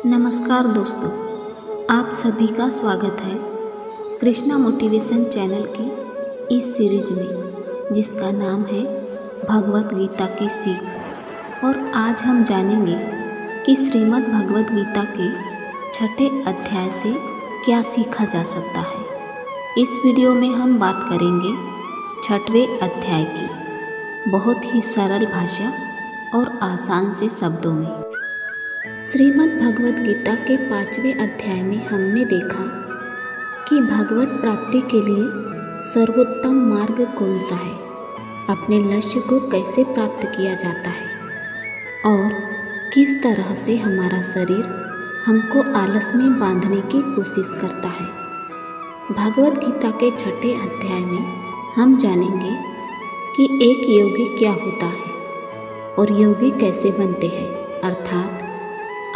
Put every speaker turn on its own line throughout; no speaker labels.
नमस्कार दोस्तों, आप सभी का स्वागत है कृष्णा मोटिवेशन चैनल की इस सीरीज में जिसका नाम है भगवत गीता की सीख। और आज हम जानेंगे कि श्रीमद् भगवत गीता के छठे अध्याय से क्या सीखा जा सकता है। इस वीडियो में हम बात करेंगे छठवें अध्याय की, बहुत ही सरल भाषा और आसान से शब्दों में। श्रीमद् भगवत गीता के 5वें अध्याय में हमने देखा कि भगवत प्राप्ति के लिए सर्वोत्तम मार्ग कौन सा है, अपने लक्ष्य को कैसे प्राप्त किया जाता है और किस तरह से हमारा शरीर हमको आलस में बांधने की कोशिश करता है। भगवत गीता के छठे अध्याय में हम जानेंगे कि एक योगी क्या होता है और योगी कैसे बनते हैं। अर्थात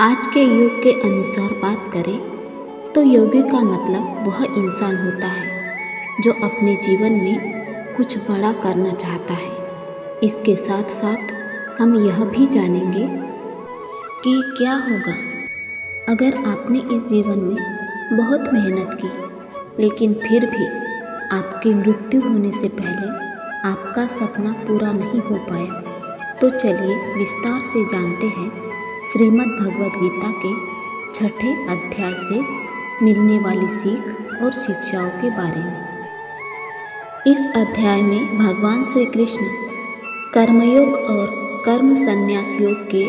आज के युग के अनुसार बात करें तो योगी का मतलब वह इंसान होता है जो अपने जीवन में कुछ बड़ा करना चाहता है। इसके साथ साथ हम यह भी जानेंगे कि क्या होगा अगर आपने इस जीवन में बहुत मेहनत की लेकिन फिर भी आपकी मृत्यु होने से पहले आपका सपना पूरा नहीं हो पाया। तो चलिए विस्तार से जानते हैं श्रीमद् भगवत गीता के छठे अध्याय से मिलने वाली सीख और शिक्षाओं के बारे में। इस अध्याय में भगवान श्री कृष्ण कर्मयोग और कर्म संन्यास योग के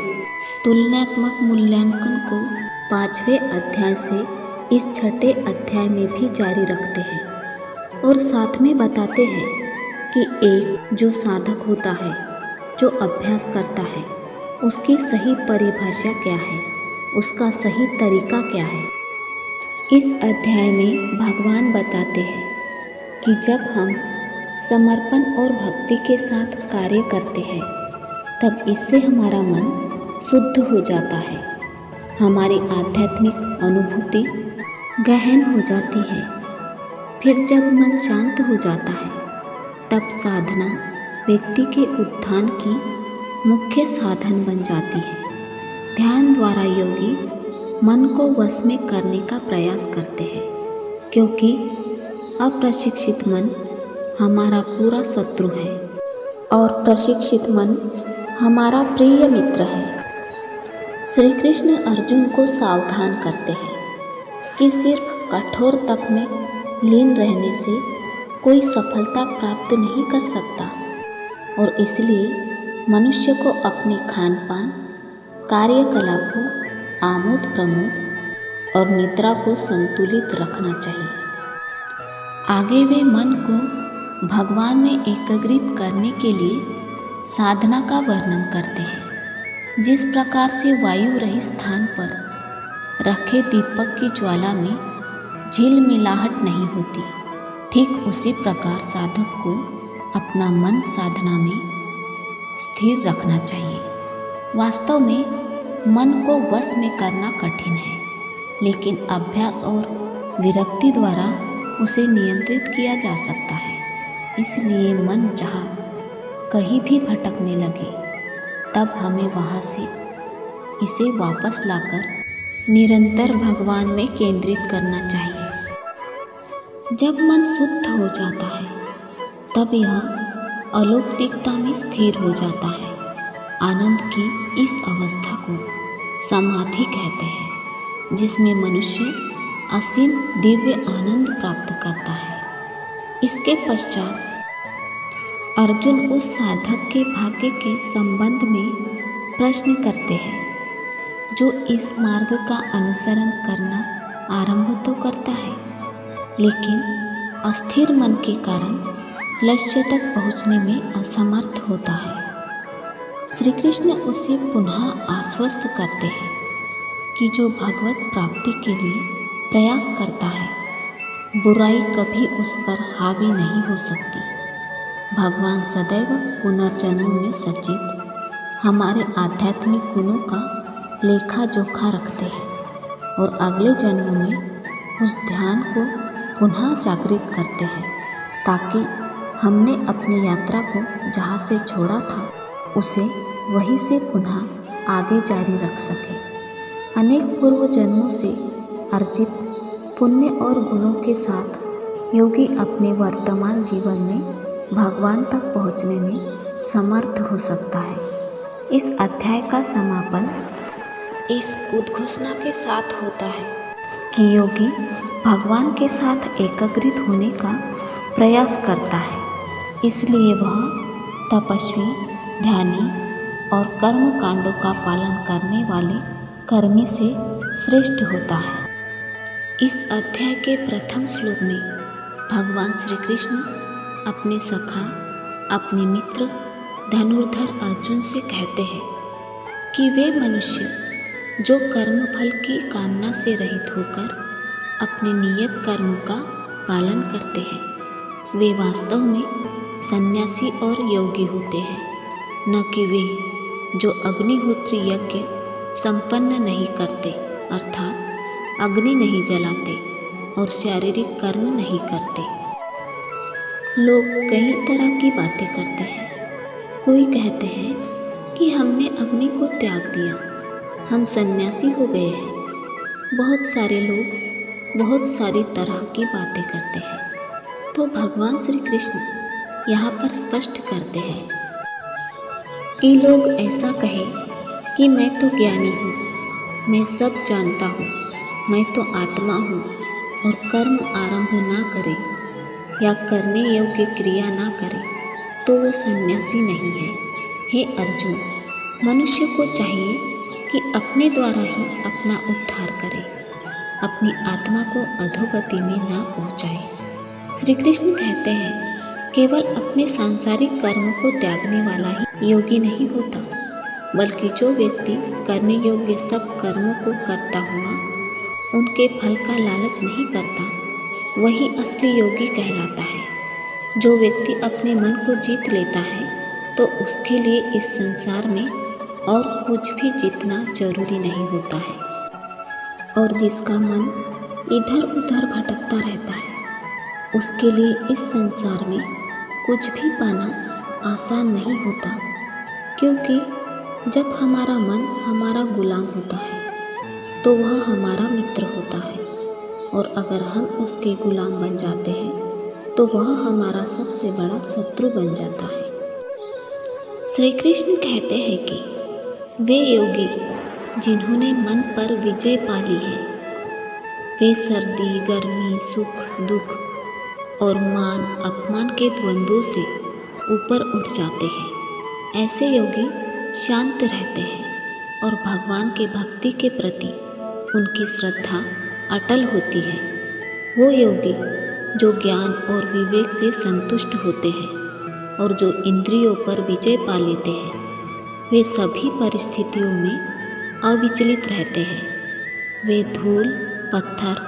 तुलनात्मक मूल्यांकन को 5वें अध्याय से इस छठे अध्याय में भी जारी रखते हैं और साथ में बताते हैं कि एक जो साधक होता है, जो अभ्यास करता है, उसकी सही परिभाषा क्या है, उसका सही तरीका क्या है। इस अध्याय में भगवान बताते हैं कि जब हम समर्पण और भक्ति के साथ कार्य करते हैं तब इससे हमारा मन शुद्ध हो जाता है, हमारी आध्यात्मिक अनुभूति गहन हो जाती है। फिर जब मन शांत हो जाता है तब साधना व्यक्ति के उत्थान की मुख्य साधन बन जाती है। ध्यान द्वारा योगी मन को वश में करने का प्रयास करते हैं, क्योंकि अप्रशिक्षित मन हमारा पूरा शत्रु है और प्रशिक्षित मन हमारा प्रिय मित्र है। श्री कृष्ण अर्जुन को सावधान करते हैं कि सिर्फ कठोर तप में लीन रहने से कोई सफलता प्राप्त नहीं कर सकता और इसलिए मनुष्य को अपने खान पान, कार्यकलापों, आमोद प्रमोद और निद्रा को संतुलित रखना चाहिए। आगे वे मन को भगवान में एकाग्रित करने के लिए साधना का वर्णन करते हैं। जिस प्रकार से वायु रहित स्थान पर रखे दीपक की ज्वाला में झिलमिलाहट नहीं होती, ठीक उसी प्रकार साधक को अपना मन साधना में स्थिर रखना चाहिए। वास्तव में मन को वश में करना कठिन है, लेकिन अभ्यास और विरक्ति द्वारा उसे नियंत्रित किया जा सकता है। इसलिए मन जहाँ कहीं भी भटकने लगे तब हमें वहाँ से इसे वापस लाकर निरंतर भगवान में केंद्रित करना चाहिए। जब मन शुद्ध हो जाता है तब यह अलौकिकता में स्थिर हो जाता है। आनंद की इस अवस्था को समाधि कहते हैं, जिसमें मनुष्य असीम दिव्य आनंद प्राप्त करता है। इसके पश्चात अर्जुन उस साधक के भाग्य के संबंध में प्रश्न करते हैं जो इस मार्ग का अनुसरण करना आरंभ तो करता है, लेकिन अस्थिर मन के कारण लक्ष्य तक पहुँचने में असमर्थ होता है। श्री कृष्ण उसे पुनः आश्वस्त करते हैं कि जो भगवत प्राप्ति के लिए प्रयास करता है, बुराई कभी उस पर हावी नहीं हो सकती। भगवान सदैव पुनर्जन्मों में सचित हमारे आध्यात्मिक गुणों का लेखा जोखा रखते हैं और अगले जन्म में उस ध्यान को पुनः जागृत करते हैं ताकि हमने अपनी यात्रा को जहाँ से छोड़ा था उसे वहीं से पुनः आगे जारी रख सके। अनेक पूर्व जन्मों से अर्जित पुण्य और गुणों के साथ योगी अपने वर्तमान जीवन में भगवान तक पहुँचने में समर्थ हो सकता है। इस अध्याय का समापन इस उद्घोषणा के साथ होता है कि योगी भगवान के साथ एकीकृत होने का प्रयास करता है, इसलिए वह तपस्वी, ध्यानी और कर्म कांडों का पालन करने वाले कर्मी से श्रेष्ठ होता है। इस अध्याय के प्रथम श्लोक में भगवान श्री कृष्ण अपने सखा, अपने मित्र धनुर्धर अर्जुन से कहते हैं कि वे मनुष्य जो कर्म फल की कामना से रहित होकर अपने नियत कर्मों का पालन करते हैं, वे वास्तव में सन्यासी और योगी होते हैं, न कि वे जो अग्निहोत्र यज्ञ संपन्न नहीं करते, अर्थात अग्नि नहीं जलाते और शारीरिक कर्म नहीं करते। लोग कई तरह की बातें करते हैं। कोई कहते हैं कि हमने अग्नि को त्याग दिया, हम सन्यासी हो गए हैं। बहुत सारे लोग बहुत सारी तरह की बातें करते हैं। तो भगवान श्री कृष्ण यहाँ पर स्पष्ट करते हैं कि लोग ऐसा कहें कि मैं तो ज्ञानी हूँ, मैं सब जानता हूँ, मैं तो आत्मा हूँ, और कर्म आरंभ ना करे या करने योग्य क्रिया ना करे तो वो सन्यासी नहीं है। हे अर्जुन, मनुष्य को चाहिए कि अपने द्वारा ही अपना उद्धार करे, अपनी आत्मा को अधोगति में ना पहुँचाए। श्री कृष्ण कहते हैं केवल अपने सांसारिक कर्म को त्यागने वाला ही योगी नहीं होता, बल्कि जो व्यक्ति करने योग्य सब कर्मों को करता हुआ उनके फल का लालच नहीं करता, वही असली योगी कहलाता है। जो व्यक्ति अपने मन को जीत लेता है तो उसके लिए इस संसार में और कुछ भी जीतना जरूरी नहीं होता है, और जिसका मन इधर उधर भटकता रहता है उसके लिए इस संसार में कुछ भी पाना आसान नहीं होता, क्योंकि जब हमारा मन हमारा गुलाम होता है तो वह हमारा मित्र होता है, और अगर हम उसके गुलाम बन जाते हैं तो वह हमारा सबसे बड़ा शत्रु बन जाता है। श्री कृष्ण कहते हैं कि वे योगी जिन्होंने मन पर विजय पा ली है, वे सर्दी, गर्मी, सुख, दुख और मान अपमान के द्वंद्वों से ऊपर उठ जाते हैं। ऐसे योगी शांत रहते हैं और भगवान के भक्ति के प्रति उनकी श्रद्धा अटल होती है। वो योगी जो ज्ञान और विवेक से संतुष्ट होते हैं और जो इंद्रियों पर विजय पा लेते हैं, वे सभी परिस्थितियों में अविचलित रहते हैं। वे धूल, पत्थर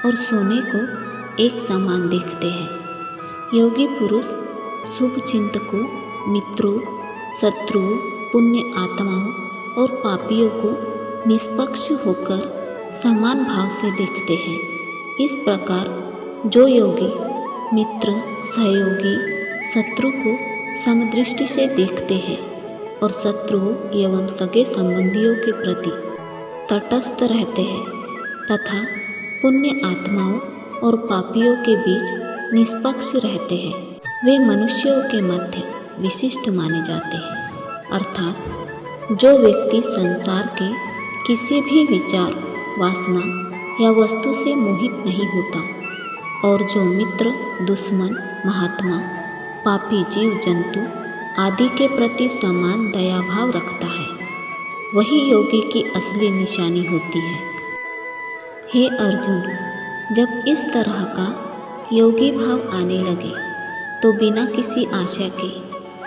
और सोने को एक समान देखते हैं। योगी पुरुष शुभ चिंतकों, मित्रों, शत्रुओं, पुण्य आत्माओं और पापियों को निष्पक्ष होकर समान भाव से देखते हैं। इस प्रकार जो योगी मित्र, सहयोगी, शत्रु को समदृष्टि से देखते हैं और शत्रुओं एवं सगे संबंधियों के प्रति तटस्थ रहते हैं तथा पुण्य आत्माओं और पापियों के बीच निष्पक्ष रहते हैं, वे मनुष्यों के मध्य विशिष्ट माने जाते हैं। अर्थात जो व्यक्ति संसार के किसी भी विचार, वासना या वस्तु से मोहित नहीं होता और जो मित्र, दुश्मन, महात्मा, पापी जीव जंतु आदि के प्रति समान दयाभाव रखता है, वही योगी की असली निशानी होती है। हे अर्जुन, जब इस तरह का योगी भाव आने लगे तो बिना किसी आशा के,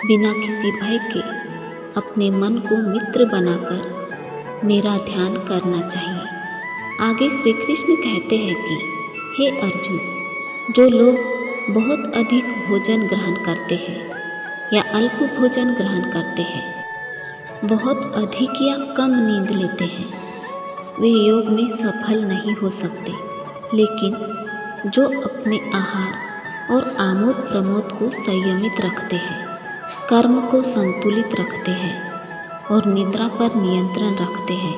बिना किसी भय के अपने मन को मित्र बनाकर मेरा ध्यान करना चाहिए। आगे श्री कृष्ण कहते हैं कि हे अर्जुन, जो लोग बहुत अधिक भोजन ग्रहण करते हैं या अल्प भोजन ग्रहण करते हैं, बहुत अधिक या कम नींद लेते हैं, वे योग में सफल नहीं हो सकते। लेकिन जो अपने आहार और आमोद प्रमोद को संयमित रखते हैं, कर्म को संतुलित रखते हैं और निद्रा पर नियंत्रण रखते हैं,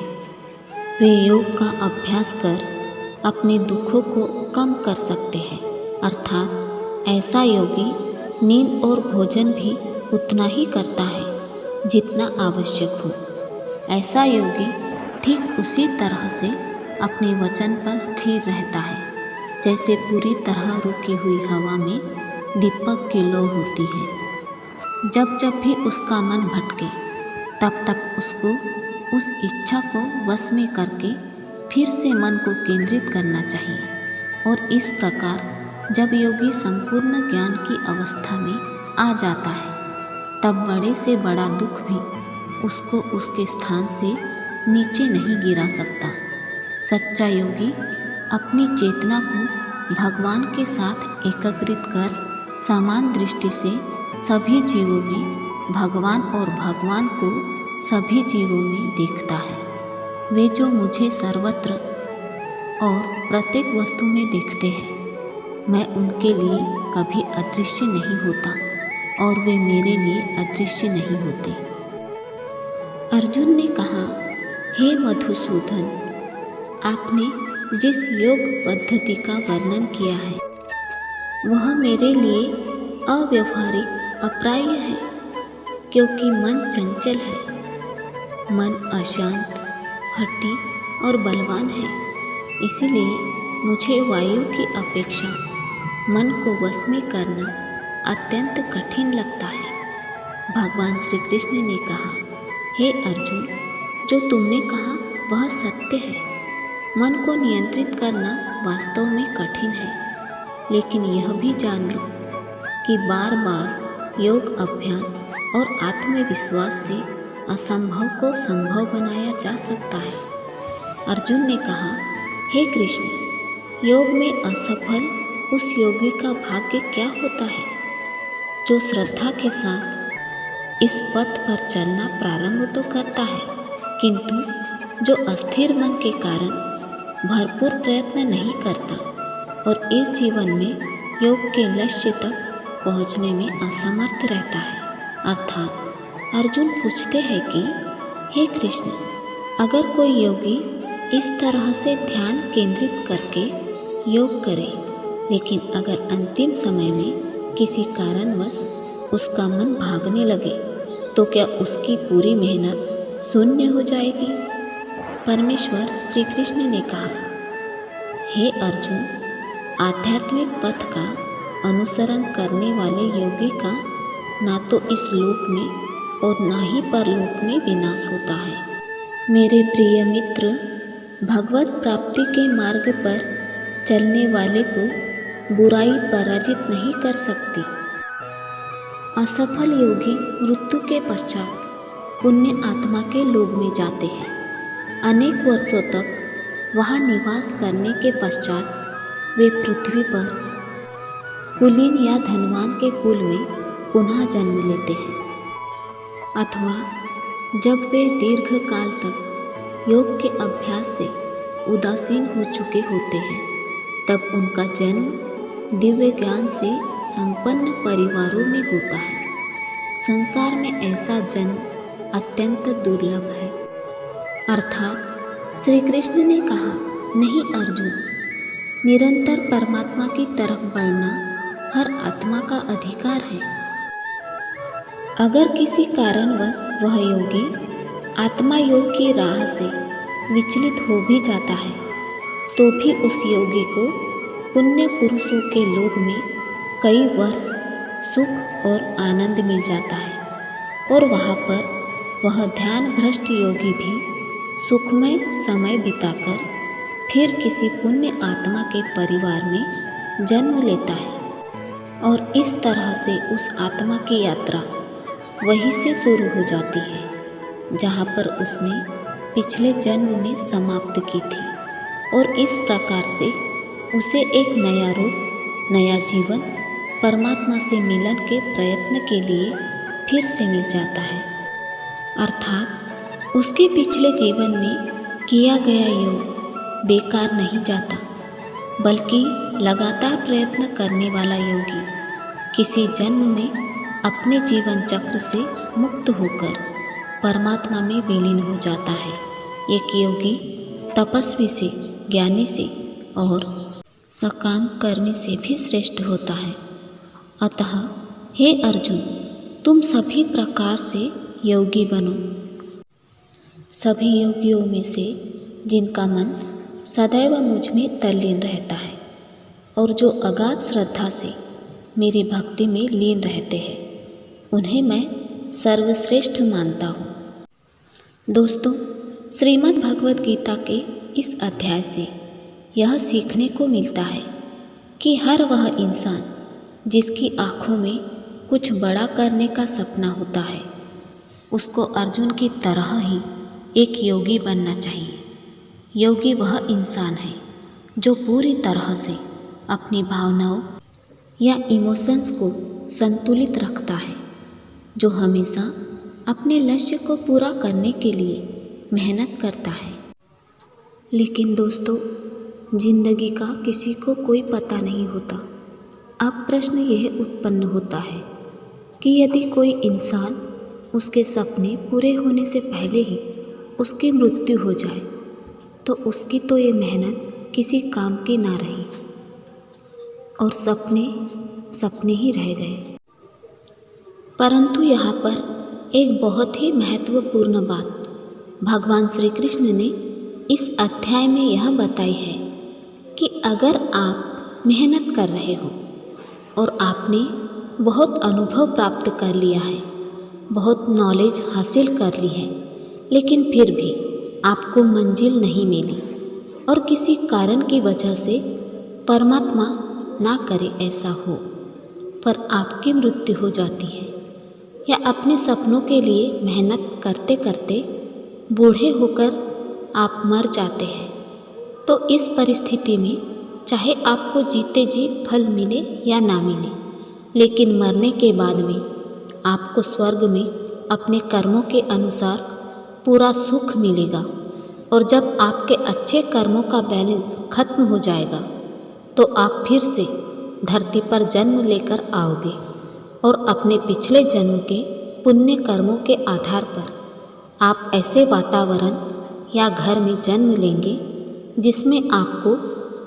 वे योग का अभ्यास कर अपने दुखों को कम कर सकते हैं। अर्थात ऐसा योगी नींद और भोजन भी उतना ही करता है जितना आवश्यक हो। ऐसा योगी ठीक उसी तरह से अपने वचन पर स्थिर रहता है जैसे पूरी तरह रुकी हुई हवा में दीपक की लौ होती है। जब जब भी उसका मन भटके तब तब उसको उस इच्छा को वश में करके फिर से मन को केंद्रित करना चाहिए। और इस प्रकार जब योगी संपूर्ण ज्ञान की अवस्था में आ जाता है तब बड़े से बड़ा दुख भी उसको उसके स्थान से नीचे नहीं गिरा सकता। सच्चा योगी अपनी चेतना को भगवान के साथ एकीकृत कर समान दृष्टि से सभी जीवों में भगवान और भगवान को सभी जीवों में देखता है। वे जो मुझे सर्वत्र और प्रत्येक वस्तु में देखते हैं, मैं उनके लिए कभी अदृश्य नहीं होता और वे मेरे लिए अदृश्य नहीं होते। अर्जुन ने कहा, हे मधुसूदन, आपने जिस योग पद्धति का वर्णन किया है वह मेरे लिए अव्यवहारिक अप्राप्य है, क्योंकि मन चंचल है। मन अशांत, हठी और बलवान है। इसीलिए मुझे वायु की अपेक्षा मन को वश में करना अत्यंत कठिन लगता है। भगवान श्री कृष्ण ने कहा, हे अर्जुन, जो तुमने कहा वह सत्य है। मन को नियंत्रित करना वास्तव में कठिन है, लेकिन यह भी जान लो कि बार बार योग अभ्यास और आत्मविश्वास से असंभव को संभव बनाया जा सकता है। अर्जुन ने कहा, हे कृष्ण, योग में असफल उस योगी का भाग्य क्या होता है जो श्रद्धा के साथ इस पथ पर चलना प्रारंभ तो करता है, किंतु जो अस्थिर मन के कारण भरपूर प्रयत्न नहीं करता और इस जीवन में योग के लक्ष्य तक पहुंचने में असमर्थ रहता है। अर्थात अर्जुन पूछते हैं कि हे कृष्ण, अगर कोई योगी इस तरह से ध्यान केंद्रित करके योग करे, लेकिन अगर अंतिम समय में किसी कारणवश उसका मन भागने लगे तो क्या उसकी पूरी मेहनत शून्य हो जाएगी? परमेश्वर श्री कृष्ण ने कहा, हे अर्जुन, आध्यात्मिक पथ का अनुसरण करने वाले योगी का ना तो इस लोक में और ना ही परलोक में विनाश होता है। मेरे प्रिय मित्र, भगवत प्राप्ति के मार्ग पर चलने वाले को बुराई पराजित नहीं कर सकती। असफल योगी मृत्यु के पश्चात पुण्य आत्मा के लोक में जाते हैं। अनेक वर्षों तक वहाँ निवास करने के पश्चात वे पृथ्वी पर कुलीन या धनवान के कुल में पुनः जन्म लेते हैं, अथवा जब वे दीर्घ काल तक योग के अभ्यास से उदासीन हो चुके होते हैं तब उनका जन्म दिव्य ज्ञान से संपन्न परिवारों में होता है। संसार में ऐसा जन्म अत्यंत दुर्लभ है। अर्थात श्री कृष्ण ने कहा, नहीं अर्जुन, निरंतर परमात्मा की तरफ बढ़ना हर आत्मा का अधिकार है। अगर किसी कारणवश वह योगी आत्मा योग की राह से विचलित हो भी जाता है तो भी उस योगी को पुण्य पुरुषों के लोक में कई वर्ष सुख और आनंद मिल जाता है और वहाँ पर वह ध्यान भ्रष्ट योगी भी सुखमय समय बिताकर फिर किसी पुण्य आत्मा के परिवार में जन्म लेता है और इस तरह से उस आत्मा की यात्रा वहीं से शुरू हो जाती है जहाँ पर उसने पिछले जन्म में समाप्त की थी और इस प्रकार से उसे एक नया रूप, नया जीवन परमात्मा से मिलन के प्रयत्न के लिए फिर से मिल जाता है। अर्थात उसके पिछले जीवन में किया गया योग बेकार नहीं जाता, बल्कि लगातार प्रयत्न करने वाला योगी किसी जन्म में अपने जीवन चक्र से मुक्त होकर परमात्मा में विलीन हो जाता है। एक योगी तपस्वी से, ज्ञानी से और सकाम कर्मी से भी श्रेष्ठ होता है। अतः हे अर्जुन, तुम सभी प्रकार से योगी बनो। सभी योगियों में से जिनका मन सदैव मुझ में तल्लीन रहता है और जो अगाध श्रद्धा से मेरी भक्ति में लीन रहते हैं, उन्हें मैं सर्वश्रेष्ठ मानता हूँ। दोस्तों, श्रीमद् भगवद गीता के इस अध्याय से यह सीखने को मिलता है कि हर वह इंसान जिसकी आँखों में कुछ बड़ा करने का सपना होता है, उसको अर्जुन की तरह ही एक योगी बनना चाहिए। योगी वह इंसान है जो पूरी तरह से अपनी भावनाओं या इमोशंस को संतुलित रखता है, जो हमेशा अपने लक्ष्य को पूरा करने के लिए मेहनत करता है। लेकिन दोस्तों, जिंदगी का किसी को कोई पता नहीं होता। अब प्रश्न यह उत्पन्न होता है कि यदि कोई इंसान उसके सपने पूरे होने से पहले ही उसकी मृत्यु हो जाए तो उसकी तो ये मेहनत किसी काम की ना रही और सपने सपने ही रह गए। परंतु यहाँ पर एक बहुत ही महत्वपूर्ण बात भगवान श्री कृष्ण ने इस अध्याय में यह बताई है कि अगर आप मेहनत कर रहे हो और आपने बहुत अनुभव प्राप्त कर लिया है, बहुत नॉलेज हासिल कर ली है, लेकिन फिर भी आपको मंजिल नहीं मिली और किसी कारण की वजह से परमात्मा ना करे ऐसा हो, पर आपकी मृत्यु हो जाती है या अपने सपनों के लिए मेहनत करते करते बूढ़े होकर आप मर जाते हैं, तो इस परिस्थिति में चाहे आपको जीते जी फल मिले या ना मिले, लेकिन मरने के बाद में आपको स्वर्ग में अपने कर्मों के अनुसार पूरा सुख मिलेगा। और जब आपके अच्छे कर्मों का बैलेंस खत्म हो जाएगा तो आप फिर से धरती पर जन्म लेकर आओगे और अपने पिछले जन्म के पुण्य कर्मों के आधार पर आप ऐसे वातावरण या घर में जन्म लेंगे जिसमें आपको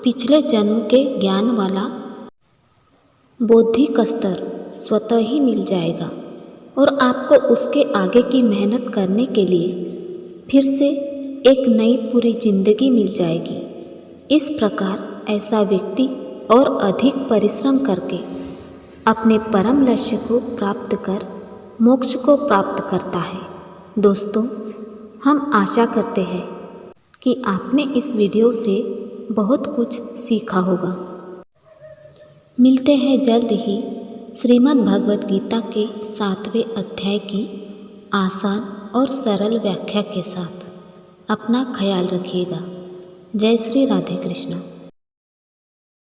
पिछले जन्म के ज्ञान वाला बौद्धिक स्तर स्वतः ही मिल जाएगा और आपको उसके आगे की मेहनत करने के लिए फिर से एक नई पूरी जिंदगी मिल जाएगी। इस प्रकार ऐसा व्यक्ति और अधिक परिश्रम करके अपने परम लक्ष्य को प्राप्त कर मोक्ष को प्राप्त करता है। दोस्तों, हम आशा करते हैं कि आपने इस वीडियो से बहुत कुछ सीखा होगा। मिलते हैं जल्द ही श्रीमद् भगवद गीता के 7वें अध्याय की आसान और सरल व्याख्या के साथ। अपना ख्याल रखिएगा। जय श्री राधे कृष्ण।